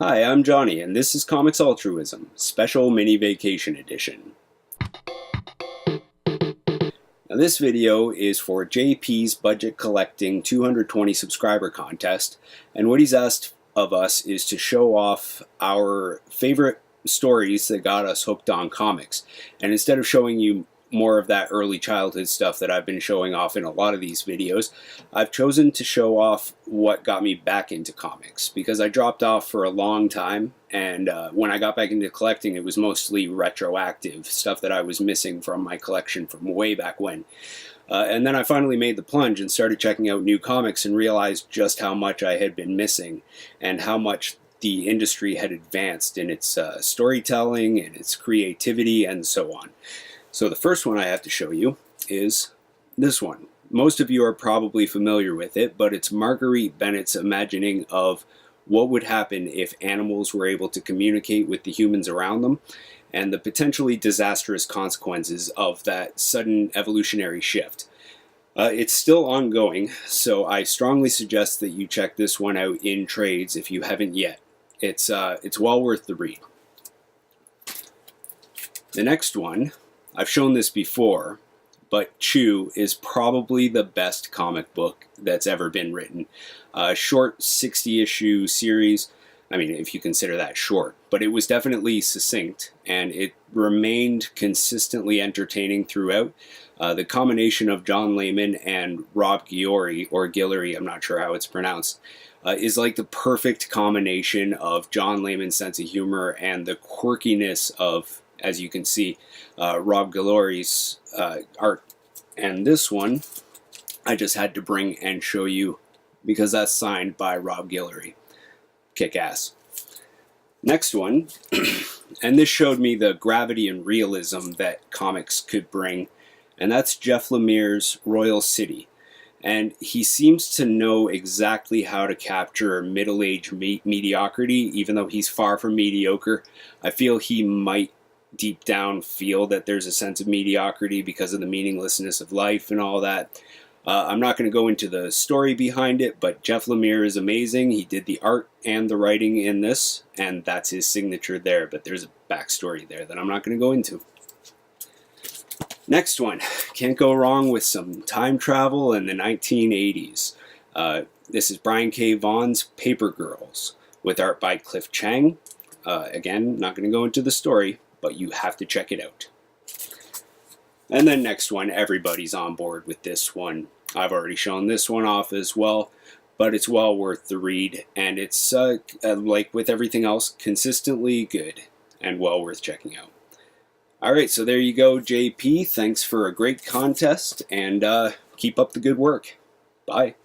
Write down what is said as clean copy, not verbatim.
Hi, I'm Johnny, and this is Comics Altruism, Special Mini Vacation Edition. Now, this video is for JP's Budget Collecting 220 subscriber contest, and what he's asked of us is to show off our favorite stories that got us hooked on comics. And instead of showing you more of that early childhood stuff that I've been showing off in a lot of these videos, I've chosen to show off what got me back into comics, because I dropped off for a long time, and when I got back into collecting, it was mostly retroactive stuff that I was missing from my collection from way back when. And then I finally made the plunge and started checking out new comics and realized just how much I had been missing and how much the industry had advanced in its storytelling and its creativity and so on. So the first one I have to show you is this one. Most of you are probably familiar with it, but it's Marguerite Bennett's imagining of what would happen if animals were able to communicate with the humans around them, and the potentially disastrous consequences of that sudden evolutionary shift. It's still ongoing, so I strongly suggest that you check this one out in trades if you haven't yet. It's well worth the read. The next one, I've shown this before, but Chew is probably the best comic book that's ever been written. A short 60-issue series, I mean, if you consider that short, but it was definitely succinct, and it remained consistently entertaining throughout. The combination of John Layman and Rob Guillory, or Guillory, I'm not sure how it's pronounced, is like the perfect combination of John Layman's sense of humor and the quirkiness of, as you can see, Rob Guillory's art. And this one I just had to bring and show you because that's signed by Rob Guillory. Kick ass. Next one, and this showed me the gravity and realism that comics could bring, and that's Jeff Lemire's Royal City. And he seems to know exactly how to capture middle-aged mediocrity, even though he's far from mediocre. I feel he might deep down feel that there's a sense of mediocrity because of the meaninglessness of life and all that. I'm not going to go into the story behind it, but Jeff Lemire is amazing. He did the art and the writing in this, and that's his signature there, but there's a backstory there that I'm not going to go into. Next one, can't go wrong with some time travel in the 1980s. This is Brian K. Vaughan's Paper Girls, with art by Cliff Chang. Again, not going to go into the story, but you have to check it out. And then next one, everybody's on board with this one. I've already shown this one off as well, but it's well worth the read, and it's, like with everything else, consistently good and well worth checking out. Alright, so there you go, JP. Thanks for a great contest, and keep up the good work. Bye.